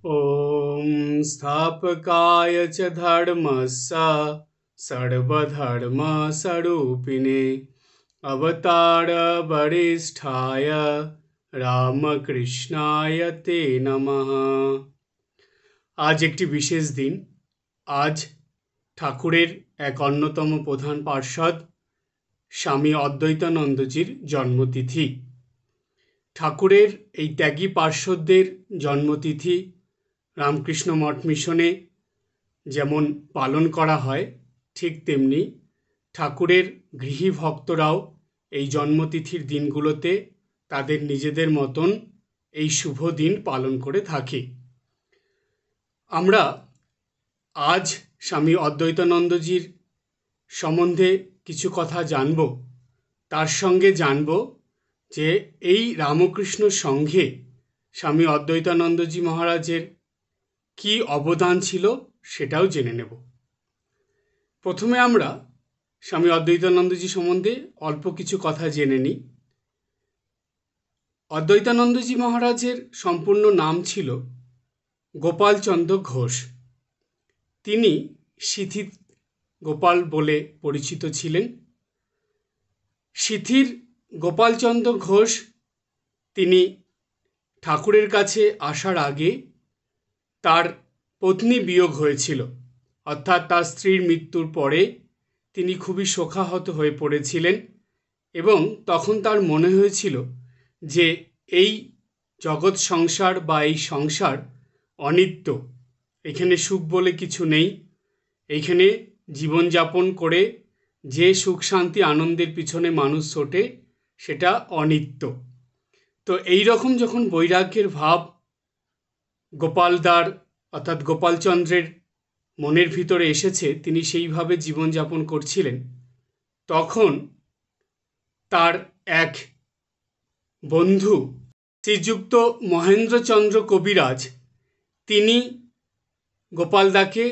ॐ स्थापकाय च धर्मस्य सर्वधर्मस्वरूपिणे अवतारवरिष्ठाय রামকৃষ্ণায় তে নমঃ। আজ একটি বিশেষ দিন। আজ ঠাকুরের এক অন্যতম প্রধান পার্ষদ স্বামী অদ্বৈতানন্দজির জন্মতিথি। ঠাকুরের এই ত্যাগী পার্ষদদের জন্মতিথি রামকৃষ্ণ মঠ মিশনে যেমন পালন করা হয়, ঠিক তেমনি ঠাকুরের গৃহী ভক্তরাও এই জন্মতিথির দিনগুলোতে তাদের নিজেদের মতন এই শুভ দিন পালন করে থাকে। আমরা আজ স্বামী অদ্বৈতানন্দজির সম্বন্ধে কিছু কথা জানব। তার সঙ্গে জানব যে এই রামকৃষ্ণ সংঘে স্বামী অদ্বৈতানন্দজি মহারাজের কি অবদান ছিল সেটাও জেনে নেব। প্রথমে আমরা স্বামী অদ্বৈতানন্দজি সম্বন্ধে অল্প কিছু কথা জেনে নিই। অদ্বৈতানন্দজি মহারাজের সম্পূর্ণ নাম ছিল গোপালচন্দ্র ঘোষ। তিনি সিথি গোপাল বলে পরিচিত ছিলেন। সিথির গোপালচন্দ্র ঘোষ তিনি ঠাকুরের কাছে আসার আগে তার পত্নী বিয়োগ হয়েছিল, অর্থাৎ তার স্ত্রীর মৃত্যুর পরে তিনি খুবই শোকাহত হয়ে পড়েছিলেন এবং তখন তার মনে হয়েছিল যে এই জগৎ সংসার বা এই সংসার অনিত্য, এখানে সুখ বলে কিছু নেই, এইখানে জীবনযাপন করে যে সুখ শান্তি আনন্দের পিছনে মানুষ ছোটে সেটা অনিত্য। তো এই রকম যখন বৈরাগ্যের ভাব গোপালদার অর্থাৎ গোপালচন্দ্রের মনের ভিতরে এসেছে, তিনি সেইভাবে জীবনযাপন করছিলেন, তখন তার এক বন্ধু শ্রীযুক্ত মহেন্দ্রচন্দ্র কবিরাজ তিনি গোপালদাকে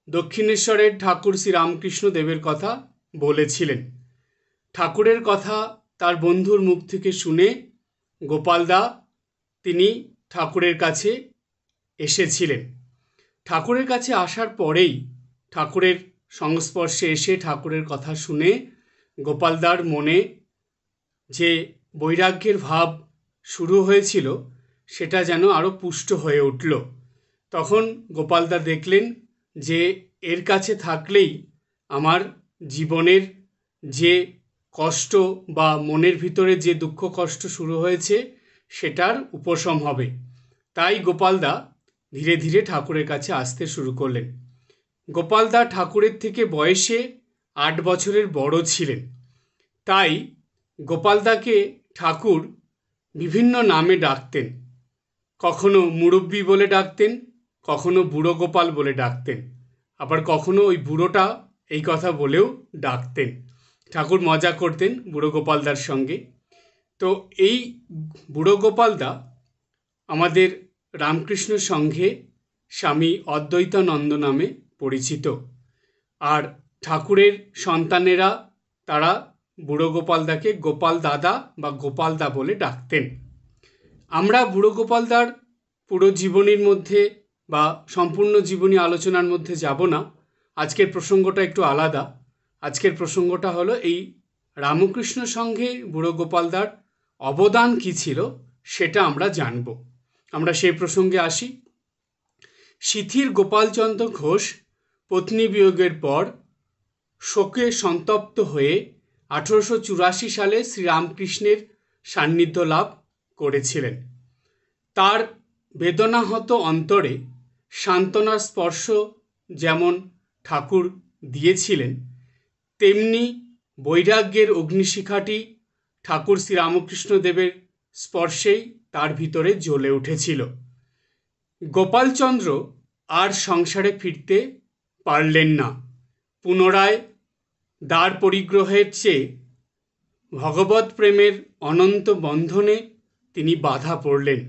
দক্ষিণেশ্বরের ঠাকুর শ্রীরামকৃষ্ণ দেবের কথা বলেছিলেন। ঠাকুরের কথা তার বন্ধুর মুখ থেকে শুনে গোপালদা তিনি ঠাকুরের কাছে এসেছিলেন। ঠাকুরের কাছে আসার পরেই ঠাকুরের সংস্পর্শে এসে ঠাকুরের কথা শুনে গোপালদার মনে যে বৈরাগ্যের ভাব শুরু হয়েছিল সেটা যেন আরও পুষ্ট হয়ে উঠল। তখন গোপালদা দেখলেন যে এর কাছে থাকলেই আমার জীবনের যে কষ্ট বা মনের ভিতরে যে দুঃখ কষ্ট শুরু হয়েছে সেটার উপশম হবে। তাই গোপালদা ধীরে ধীরে ঠাকুরের কাছে আসতে শুরু করলেন। গোপালদা ঠাকুরের থেকে বয়সে 8 বছরের বড় ছিলেন। তাই গোপালদাকে ঠাকুর বিভিন্ন নামে ডাকতেন। কখনো মুরব্বি বলে ডাকতেন, কখনো বুড়ো গোপাল বলে ডাকতেন, আবার কখনো ওই বুড়োটা এই কথা বলেও ডাকতেন। ঠাকুর মজা করতেন বুড়ো গোপালদার সঙ্গে। তো এই বুড়ো গোপালদা আমাদের রামকৃষ্ণ সংঘে স্বামী অদ্বৈতানন্দ নামে পরিচিত। আর ঠাকুরের সন্তানেরা তারা বুড়ো গোপালদাকে গোপাল দাদা বা গোপালদা বলে ডাকতেন। আমরা বুড়ো গোপালদার পুরো জীবনীর মধ্যে বা সম্পূর্ণ জীবনী আলোচনার মধ্যে যাব না। আজকের প্রসঙ্গটা একটু আলাদা। আজকের প্রসঙ্গটা হলো এই রামকৃষ্ণ সংঘে বুড়ো গোপালদার অবদান কী ছিল সেটা আমরা জানব। আমরা সেই প্রসঙ্গে আসি। সিথির গোপালচন্দ্র ঘোষ পত্নী বিয়োগের পর শোকে সন্তপ্ত হয়ে 1884 সালে শ্রীরামকৃষ্ণের সান্নিধ্য লাভ করেছিলেন। তার বেদনাহত অন্তরে সান্ত্বনার স্পর্শ যেমন ঠাকুর দিয়েছিলেন, তেমনি বৈরাগ্যের অগ্নিশিখাটি ঠাকুর শ্রীরামকৃষ্ণ দেবের স্পর্শেই তার ভিতরে জ্বলে উঠেছিল। গোপালচন্দ্র আর সংসারে ফিরতে পারলেন না। পুনরায় দ্বার পরিগ্রহের চেয়ে ভগবৎ প্রেমের অনন্ত বন্ধনে তিনি বাধা পড়লেন।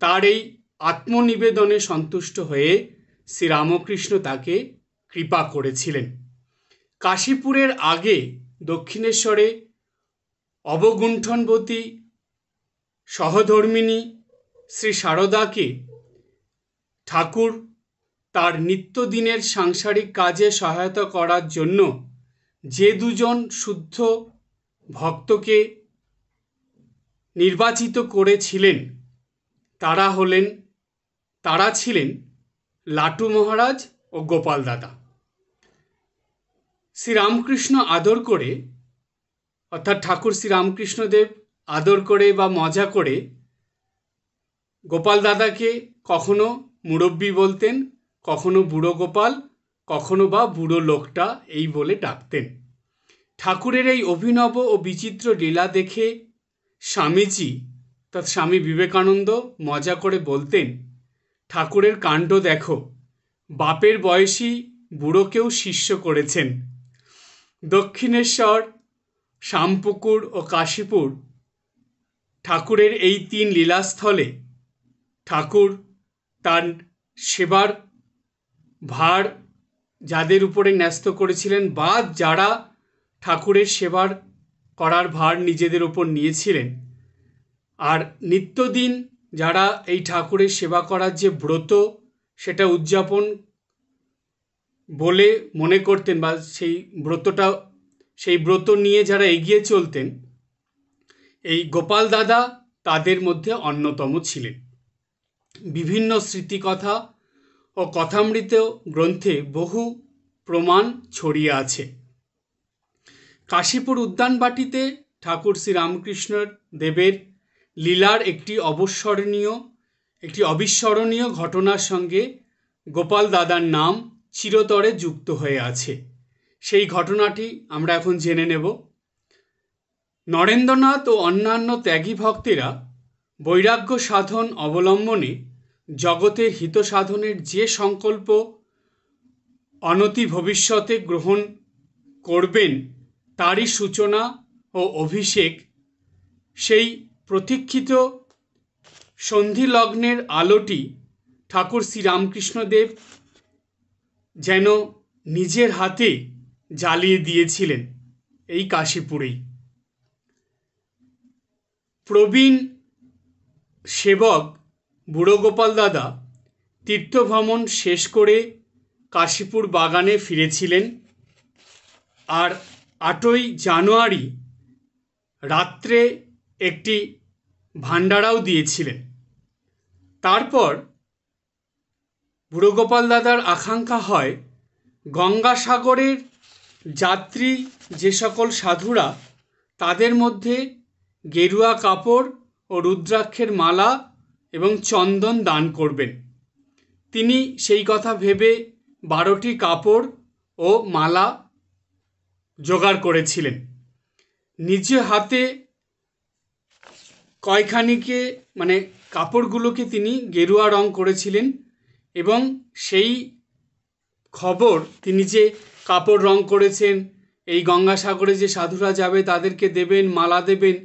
তার এই আত্মনিবেদনে সন্তুষ্ট হয়ে শ্রীরামকৃষ্ণ তাকে কৃপা করেছিলেন। কাশীপুরের আগে দক্ষিণেশ্বরে অবগুণ্ঠনবতী সহধর্মিণী শ্রী সারদাকে ঠাকুর তার নিত্যদিনের সাংসারিক কাজে সহায়তা করার জন্য যে দুজন শুদ্ধ ভক্তকে নির্বাচিত করেছিলেন তারা ছিলেন লাটু মহারাজ ও গোপাল দাদা। শ্রীরামকৃষ্ণ আদর করে, অর্থাৎ ঠাকুর শ্রীরামকৃষ্ণদেব আদর করে বা মজা করে গোপাল দাদাকে কখনো মুরব্বি বলতেন, কখনো বুড়ো গোপাল, কখনো বা বুড়ো লোকটা এই বলে ডাকতেন। ঠাকুরের এই অভিনব ও বিচিত্র লীলা দেখে স্বামীজি অর্থাৎ স্বামী বিবেকানন্দ মজা করে বলতেন, ঠাকুরের কাণ্ড দেখো, বাপের বয়সী বুড়োকেও শিষ্য করেছেন। দক্ষিণেশ্বর, শ্যামপুকুর ও কাশীপুর ঠাকুরের এই 3 লীলাস্থলে ঠাকুর তার সেবার ভার যাদের উপরে ন্যস্ত করেছিলেন বা যারা ঠাকুরের সেবার করার ভার নিজেদের উপর নিয়েছিলেন, আর নিত্যদিন যারা এই ঠাকুরের সেবা করার যে ব্রত সেটা উদযাপন বলে মনে করতেন বা সেই ব্রত নিয়ে যারা এগিয়ে চলতেন, এই গোপাল দাদা তাদের মধ্যে অন্যতম ছিলেন। বিভিন্ন স্মৃতিকথা ও কথামৃত গ্রন্থে বহু প্রমাণ ছড়িয়ে আছে। কাশীপুর উদ্যানবাটিতে ঠাকুর শ্রীরামকৃষ্ণ দেবের লীলার একটি অবিস্মরণীয় ঘটনার সঙ্গে গোপাল দাদার নাম চিরতরে যুক্ত হয়ে আছে। সেই ঘটনাটি আমরা এখন জেনে নেব। নরেন্দ্রনাথ ও অন্যান্য ত্যাগী ভক্তেরা বৈরাগ্য সাধন অবলম্বনে জগতের হিত সাধনের যে সংকল্প অনতি ভবিষ্যতে গ্রহণ করবেন তারই সূচনা ও অভিষেক সেই প্রতীক্ষিত সন্ধিলগ্নের আলোটি ঠাকুর শ্রীরামকৃষ্ণদেব যেন নিজের হাতে জ্বালিয়ে দিয়েছিলেন এই কাশীপুরেই। প্রবীণ সেবক বুড়ো গোপাল দাদা তীর্থভ্রমণ শেষ করে কাশীপুর বাগানে ফিরেছিলেন, আর 8ই জানুয়ারি রাত্রে একটি ভান্ডারাও দিয়েছিলেন। তারপর বুড়ো গোপাল দাদার আকাঙ্ক্ষা হয় গঙ্গাসাগরের যাত্রী যে সকল সাধুরা তাদের মধ্যে গেরুয়া কাপড় ও রুদ্রাক্ষের মালা এবং চন্দন দান করবেন। তিনি সেই কথা ভেবে 12টি কাপড় ও মালা জোগাড় করেছিলেন। নিজে হাতে কয়খানিকে কাপড়গুলোকে তিনি গেরুয়া রং করেছিলেন এবং সেই খবর তিনি যে কাপড় রং করেছেন, এই গঙ্গাসাগরে যে সাধুরা যাবে তাদেরকে দেবেন, মালা দেবেন,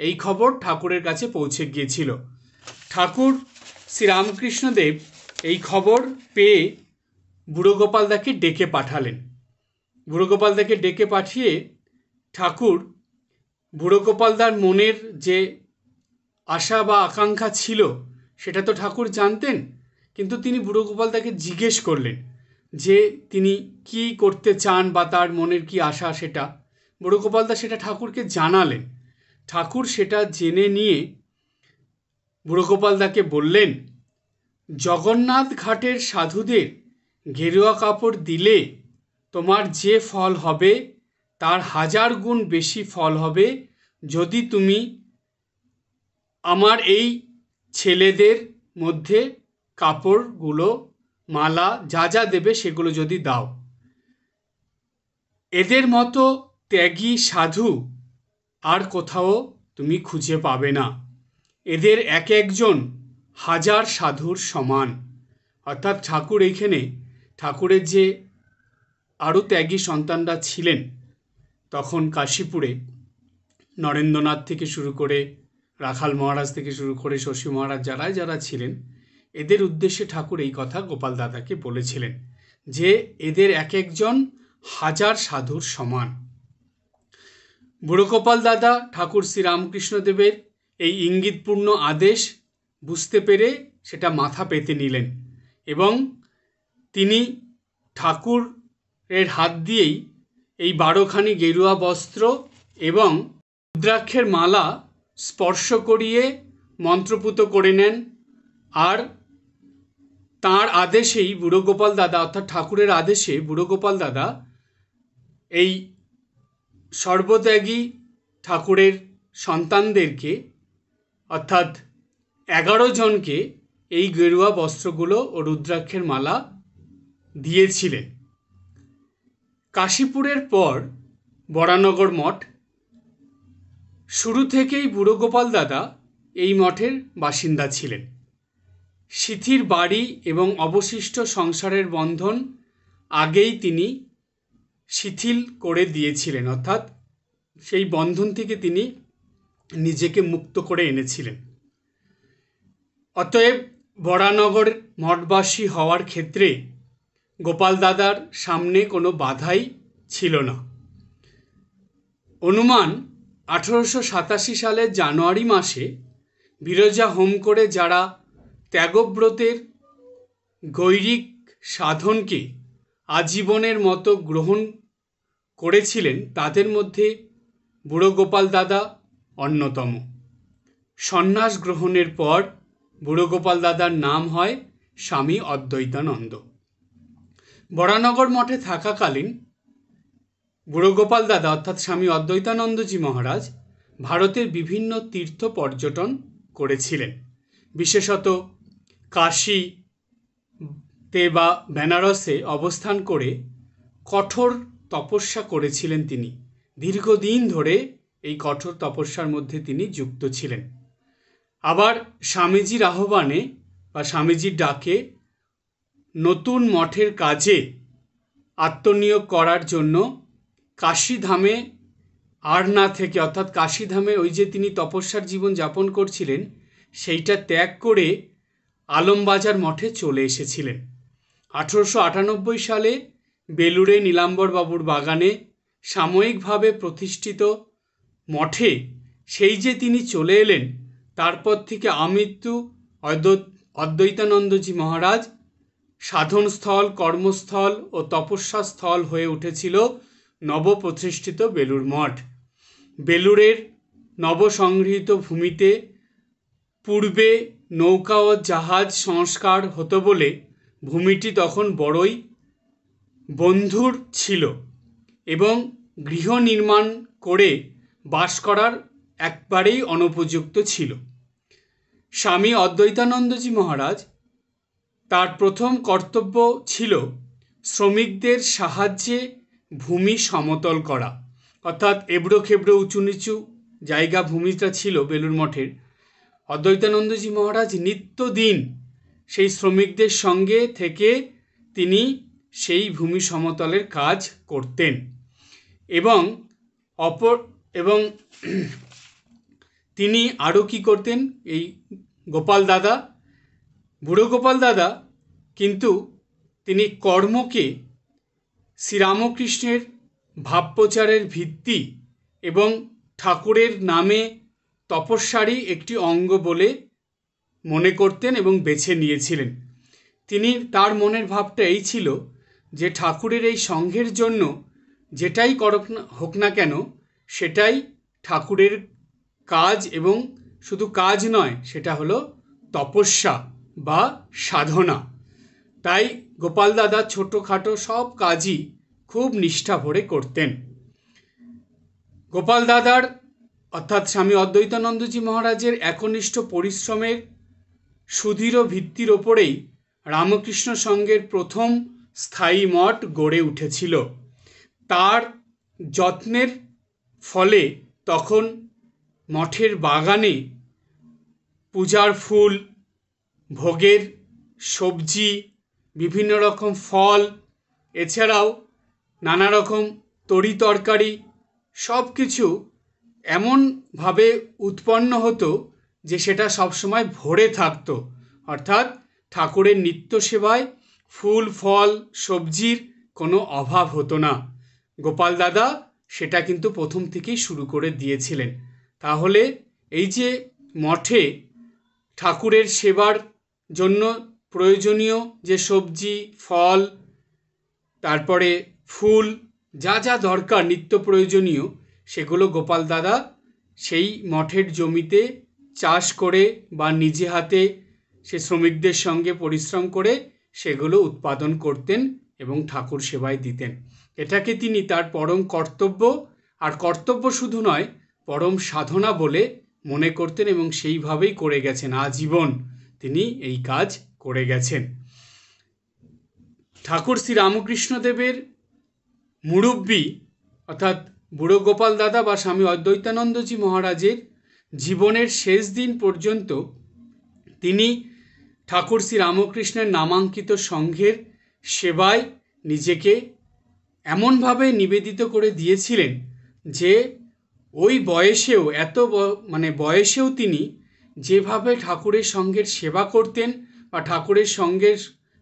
এই খবর ঠাকুরের কাছে পৌঁছে গিয়েছিল। ঠাকুর শ্রীরামকৃষ্ণদেব এই খবর পেয়ে বুড়ো গোপালদাকে ডেকে পাঠালেন। বুড়ো গোপালদাকে ডেকে পাঠিয়ে ঠাকুর বুড়ো গোপালদার মনের যে আশা বা আকাঙ্ক্ষা ছিল সেটা তো ঠাকুর জানতেন, কিন্তু তিনি বুড়ো গোপালদাকে জিজ্ঞেস করলেন যে তিনি কি করতে চান বা তার মনের কি আশা, সেটা বুড়ো গোপালদা সেটা ঠাকুরকে জানালেন। ঠাকুর সেটা জেনে নিয়ে বুড়ো গোপালদাকে বললেন, জগন্নাথ ঘাটের সাধুদের গেরুয়া কাপড় দিলে তোমার যে ফল হবে তার 1000 গুণ বেশি ফল হবে যদি তুমি আমার এই ছেলেদের মধ্যে কাপড়গুলো, মালা যা যা দেবে সেগুলো যদি দাও। এদের মতো ত্যাগী সাধু আর কোথাও তুমি খুঁজে পাবে না। এদের এক একজন 1000 সাধুর সমান। অর্থাৎ ঠাকুর এইখানে ঠাকুরের যে আরও ত্যাগী সন্তানরা ছিলেন তখন কাশীপুরে, নরেন্দ্রনাথ থেকে শুরু করে রাখাল মহারাজ থেকে শুরু করে শশী মহারাজ যারা ছিলেন, এদের উদ্দেশ্যে ঠাকুর এই কথা গোপাল দাদাকে বলেছিলেন যে এদের এক একজন 1000 সাধুর সমান। বুড়ো গোপাল দাদা ঠাকুর শ্রীরামকৃষ্ণদেবের এই ইঙ্গিতপূর্ণ আদেশ বুঝতে পেরে সেটা মাথা পেতে নিলেন এবং তিনি ঠাকুরের হাত দিয়েই এই 12খানি গেরুয়া বস্ত্র এবং রুদ্রাক্ষের মালা স্পর্শ করিয়ে মন্ত্রপুত করে নেন। আর তাঁর আদেশেই বুড়ো গোপাল দাদা, অর্থাৎ ঠাকুরের আদেশে বুড়ো গোপাল দাদা এই সর্বত্যাগী ঠাকুরের সন্তানদেরকে, অর্থাৎ 11 জনকে এই গেরুয়া বস্ত্রগুলো ও রুদ্রাক্ষের মালা দিয়েছিলেন। কাশীপুরের পর বরানগর মঠ। শুরু থেকেই বুড়ো গোপাল দাদা এই মঠের বাসিন্দা ছিলেন। সিথির বাড়ি এবং অবশিষ্ট সংসারের বন্ধন আগেই তিনি শিথিল করে দিয়েছিলেন, অর্থাৎ সেই বন্ধন থেকে তিনি নিজেকে মুক্ত করে এনেছিলেন। অতএব বরানগর মঠবাসী হওয়ার ক্ষেত্রে গোপাল দাদার সামনে কোনো বাধাই ছিল না। অনুমান 1887 সালের জানুয়ারি মাসে বিরজা হোম করে যারা ত্যাগব্রতের গৈরিক সাধনকে আজীবনের মতো গ্রহণ করেছিলেন, তাদের মধ্যে বুড়ো গোপাল দাদা অন্যতম। সন্ন্যাস গ্রহণের পর বুড়ো গোপাল দাদার নাম হয় স্বামী অদ্বৈতানন্দ। বরানগর মঠে থাকাকালীন বুড়ো গোপাল দাদা অর্থাৎ স্বামী অদ্বৈতানন্দজি মহারাজ ভারতের বিভিন্ন তীর্থ পর্যটন করেছিলেন। বিশেষত কাশীতে বা বেনারসে অবস্থান করে কঠোর তপস্যা করেছিলেন তিনি। দীর্ঘদিন ধরে এই কঠোর তপস্যার মধ্যে তিনি যুক্ত ছিলেন। আবার স্বামীজির আহ্বানে বা স্বামীজির ডাকে নতুন মঠের কাজে আত্মনিয়োগ করার জন্য কাশীধামে আর না থেকে, অর্থাৎ কাশীধামে ওই যে তিনি তপস্যার জীবন যাপন করছিলেন সেইটা ত্যাগ করে আলমবাজার মঠে চলে এসেছিলেন। 1898 সালে বেলুড়ে নীলাম্বর বাবুর বাগানে সাময়িকভাবে প্রতিষ্ঠিত মঠে সেই যে তিনি চলে এলেন, তারপর থেকে আমৃত্যু অদ্বৈতানন্দজি মহারাজ সাধনস্থল, কর্মস্থল ও তপস্যাস্থল হয়ে উঠেছিল নবপ্রতিষ্ঠিত বেলুড় মঠ। বেলুড়ের নবসংগৃহীত ভূমিতে পূর্বে নৌকা ও জাহাজ সংস্কার হতো বলে ভূমিটি তখন বড়ই বন্ধুর ছিল এবং গৃহ নির্মাণ করে বাস করার একবারেই অনুপযুক্ত ছিল। স্বামী অদ্বৈতানন্দজি মহারাজ তার প্রথম কর্তব্য ছিল শ্রমিকদের সাহায্যে ভূমি সমতল করা, অর্থাৎ এবড়ো খেবড়ো উঁচু নিচু জায়গা ভূমিটা ছিল বেলুড় মঠের। অদ্বৈতানন্দজি মহারাজ নিত্যদিন সেই শ্রমিকদের সঙ্গে থেকে তিনি সেই ভূমি সমতলের কাজ করতেন এবং তিনি আরও কি করতেন, এই গোপাল দাদা, বুড়ো গোপাল দাদা কিন্তু তিনি কর্মকে শ্রীরামকৃষ্ণের ভাবপ্রচারের ভিত্তি এবং ঠাকুরের নামে তপস্যারই একটি অঙ্গ বলে মনে করতেন এবং বেছে নিয়েছিলেন। তিনি তার মনের ভাবটা এই ছিল যে ঠাকুরের এই সংঘের জন্য যেটাই হোক না কেন সেটাই ঠাকুরের কাজ, এবং শুধু কাজ নয়, সেটা হলো তপস্যা বা সাধনা। তাই গোপাল দাদা ছোটোখাটো সব কাজই খুব নিষ্ঠা ভরে করতেন। গোপাল দাদার অর্থাৎ স্বামী অদ্বৈতানন্দজি মহারাজের একনিষ্ঠ পরিশ্রমের সুদৃঢ় ভিত্তির ওপরেই রামকৃষ্ণ সংঘের প্রথম স্থায়ী মঠ গড়ে উঠেছিল। তার যত্নের ফলে তখন মঠের বাগানে পূজার ফুল, ভোগের সবজি, বিভিন্ন রকম ফল, এছাড়াও নানা রকম তরি তরকারি সব কিছু এমনভাবে উৎপন্ন হতো যে সেটা সবসময় ভরে থাকতো, অর্থাৎ ঠাকুরের নিত্য সেবায় ফুল ফল সবজির কোনো অভাব হতো না। গোপাল দাদা সেটা কিন্তু প্রথম থেকেই শুরু করে দিয়েছিলেন। তাহলে এই যে মঠে ঠাকুরের সেবার জন্য প্রয়োজনীয় যে সবজি, ফল, তারপরে ফুল, যা যা দরকার নিত্য প্রয়োজনীয়, সেগুলো গোপাল দাদা সেই মঠের জমিতে চাষ করে বা নিজে হাতে সে শ্রমিকদের সঙ্গে পরিশ্রম করে সেগুলো উৎপাদন করতেন এবং ঠাকুর সেবায় দিতেন। এটাকে তিনি তার পরম কর্তব্য, আর কর্তব্য শুধু নয়, পরম সাধনা বলে মনে করতেন এবং সেইভাবেই করে গেছেন। আজীবন তিনি এই কাজ করে গেছেন। ঠাকুর শ্রী রামকৃষ্ণদেবের মুরব্বী অর্থাৎ বুড়ো গোপাল দাদা বা স্বামী অদ্বৈতানন্দজি মহারাজের জীবনের শেষ দিন পর্যন্ত তিনি ঠাকুর শ্রী রামকৃষ্ণের নামাঙ্কিত সংঘের সেবায় নিজেকে এমনভাবে নিবেদিত করে দিয়েছিলেন যে ওই বয়সেও বয়সেও তিনি যেভাবে ঠাকুরের সঙ্গের সেবা করতেন বা ঠাকুরের সঙ্গের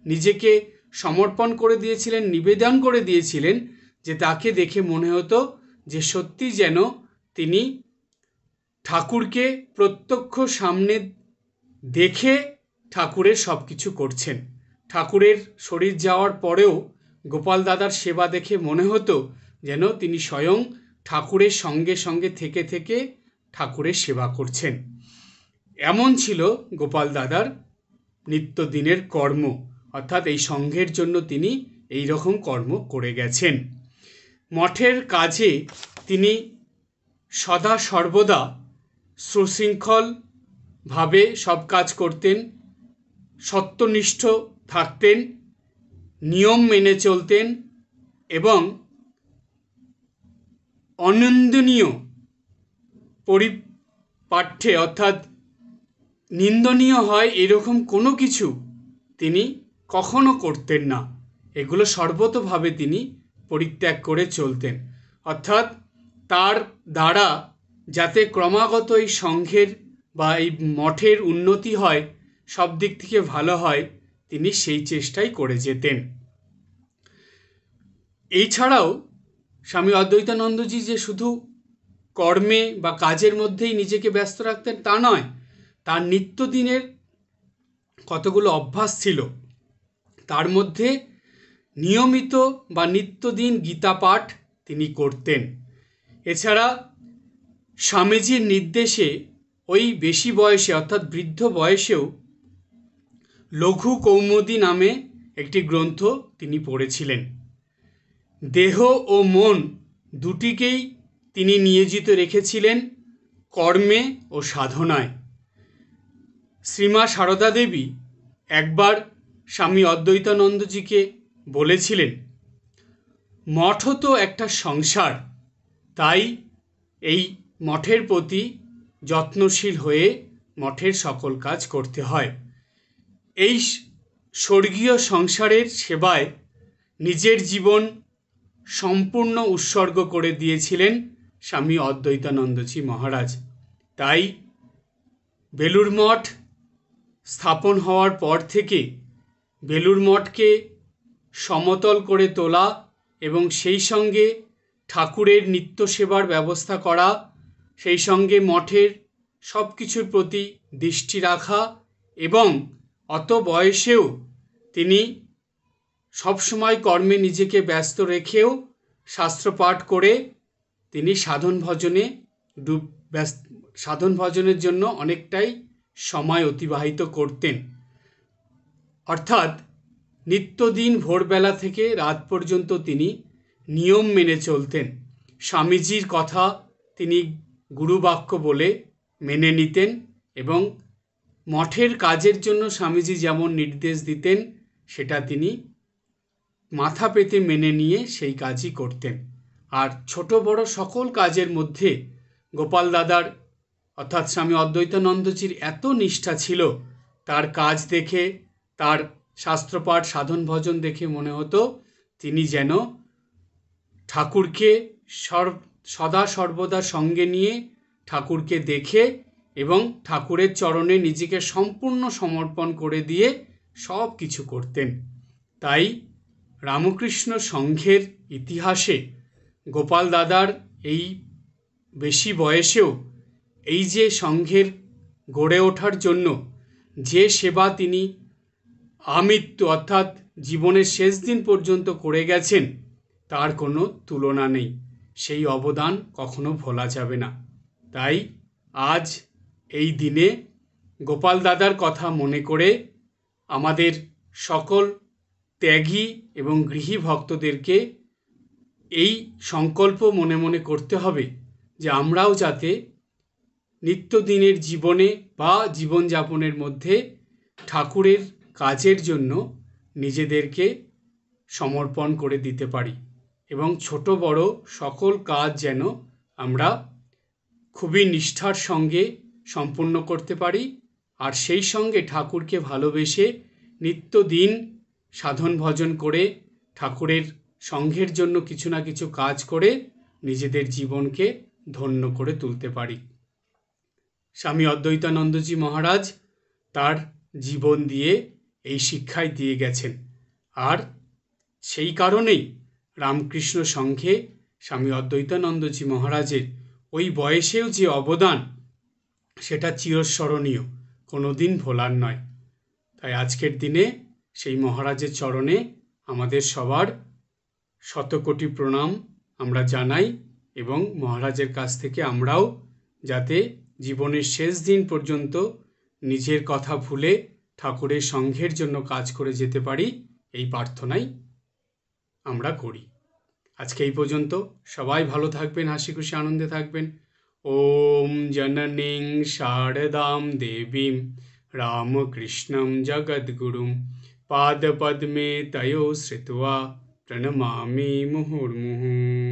নিজেকে সমর্পণ করে দিয়েছিলেন, নিবেদন করে দিয়েছিলেন, যে তাকে দেখে মনে হতো যে সত্যি যেন তিনি ঠাকুরকে প্রত্যক্ষ সামনে দেখে ঠাকুরের সব কিছু করছেন। ঠাকুরের শরীর যাওয়ার পরেও গোপাল দাদার সেবা দেখে মনে হতো যেন তিনি স্বয়ং ঠাকুরের সঙ্গে সঙ্গে থেকে থেকে ঠাকুরের সেবা করছেন। এমন ছিল গোপাল দাদার নিত্যদিনের কর্ম, অর্থাৎ এই সংঘের জন্য তিনি এই রকম কর্ম করে গেছেন। মঠের কাজে তিনি সদা সর্বদা সুশৃঙ্খলভাবে সব কাজ করতেন, সত্যনিষ্ঠ থাকতেন, নিয়ম মেনে চলতেন এবং অনিন্দনীয় পরিপাঠ্যে অর্থাৎ নিন্দনীয় হয় এরকম কোনো কিছু তিনি কখনো করতেন না। এগুলো সর্বতোভাবে তিনি পরিত্যাগ করে চলতেন। অর্থাৎ তার দ্বারা যাতে ক্রমাগত এই সংঘের বা এই মঠের উন্নতি হয়, সব দিক থেকে ভালো হয়, তিনি সেই চেষ্টাই করে যেতেন। এছাড়াও স্বামী অদ্বৈতানন্দজি যে শুধু কর্মে বা কাজের মধ্যেই নিজেকে ব্যস্ত রাখতেন তা নয়, তার নিত্যদিনের কতগুলো অভ্যাস ছিল। তার মধ্যে নিয়মিত বা নিত্যদিন গীতা পাঠ তিনি করতেন। এছাড়া স্বামীজির নির্দেশে ওই বেশি বয়সে অর্থাৎ বৃদ্ধ বয়সেও লঘু কৌমুদী নামে একটি গ্রন্থ তিনি পড়েছিলেন। দেহ ও মন দুটিকেই তিনি নিয়োজিত রেখেছিলেন কর্মে ও সাধনায়। শ্রীমা সারদা দেবী একবার স্বামী অদ্বৈতানন্দজিকে বলেছিলেন, মঠও তো একটা সংসার, তাই এই মঠের প্রতি যত্নশীল হয়ে মঠের সকল কাজ করতে হয়। এই স্বর্গীয় সংসারের সেবায় নিজের জীবন সম্পূর্ণ উৎসর্গ করে দিয়েছিলেন স্বামী অদ্বৈতানন্দজি মহারাজ। তাই বেলুড় মঠ স্থাপন হওয়ার পর থেকে বেলুড় মঠকে সমতল করে তোলা এবং সেই সঙ্গে ঠাকুরের নিত্য সেবার ব্যবস্থা করা, সেই সঙ্গে মঠের সব কিছুর প্রতি দৃষ্টি রাখা এবং অত বয়সেও তিনি সবসময় কর্মে নিজেকে ব্যস্ত রেখেও শাস্ত্রপাঠ করে তিনি সাধন ভজনের জন্য অনেকটাই সময় অতিবাহিত করতেন। অর্থাৎ নিত্যদিন ভোরবেলা থেকে রাত পর্যন্ত তিনি নিয়ম মেনে চলতেন। স্বামীজির কথা তিনি গুরুবাক্য বলে মেনে নিতেন এবং মঠের কাজের জন্য স্বামীজি যেমন নির্দেশ দিতেন সেটা তিনি মাথা পেতে মেনে নিয়ে সেই কাজই করতেন। আর ছোট বড় সকল কাজের মধ্যে গোপাল দাদার অর্থাৎ স্বামী অদ্বৈতানন্দজির এত নিষ্ঠা ছিল, তার কাজ দেখে, তার শাস্ত্রপাঠ সাধন ভজন দেখে মনে হতো তিনি যেন ঠাকুরকে সদা সর্বদা সঙ্গে নিয়ে ঠাকুরকে দেখে এবং ঠাকুরের চরণে নিজেকে সম্পূর্ণ সমর্পণ করে দিয়ে সব কিছু করতেন। তাই রামকৃষ্ণ সংঘের ইতিহাসে গোপাল দাদার এই বেশি বয়সেও এই যে সংঘের গড়ে ওঠার জন্য যে সেবা তিনি আমৃত্যু অর্থাৎ জীবনের শেষ দিন পর্যন্ত করে গেছেন, তার কোনো তুলনা নেই। সেই অবদান কখনো ভোলা যাবে না। তাই আজ এই দিনে গোপাল দাদার কথা মনে করে আমাদের সকল ত্যাগী এবং গৃহী ভক্তদেরকে এই সংকল্প মনে মনে করতে হবে যে আমরাও যাতে নিত্যদিনের জীবনে বা জীবনযাপনের মধ্যে ঠাকুরের কাজের জন্য নিজেদেরকে সমর্পণ করে দিতে পারি এবং ছোট বড় সকল কাজ যেন আমরা খুবই নিষ্ঠার সঙ্গে সম্পূর্ণ করতে পারি, আর সেই সঙ্গে ঠাকুরকে ভালোবেসে নিত্যদিন সাধন ভজন করে ঠাকুরের সঙ্ঘের জন্য কিছু না কিছু কাজ করে নিজেদের জীবনকে ধন্য করে তুলতে পারি। স্বামী অদ্বৈতানন্দজি মহারাজ তার জীবন দিয়ে এই শিক্ষাই দিয়ে গেছেন, আর সেই কারণেই রামকৃষ্ণ সংঘে স্বামী অদ্বৈতানন্দজি মহারাজের ওই বয়সেও যে অবদান, সেটা চিরস্মরণীয়, কোনো দিন ভোলার নয়। তাই আজকের দিনে সেই মহারাজের চরণে আমাদের সবার শতকোটি প্রণাম আমরা জানাই এবং মহারাজের কাছ থেকে আমরাও যাতে জীবনের শেষ দিন পর্যন্ত নিজের কথা ভুলে ঠাকুরের সঙ্ঘের জন্য কাজ করে যেতে পারি, এই প্রার্থনাই আমরা করি। আজকে এই পর্যন্ত। সবাই ভালো থাকবেন, হাসি খুশি আনন্দে থাকবেন। ওম জননীং শারদাম দেবীম রামকৃষ্ণম জগদ্গুরুম পাদপদ্মে তয়ো শ্রিত্বা প্রণমামি মুহুর্মুহুঃ।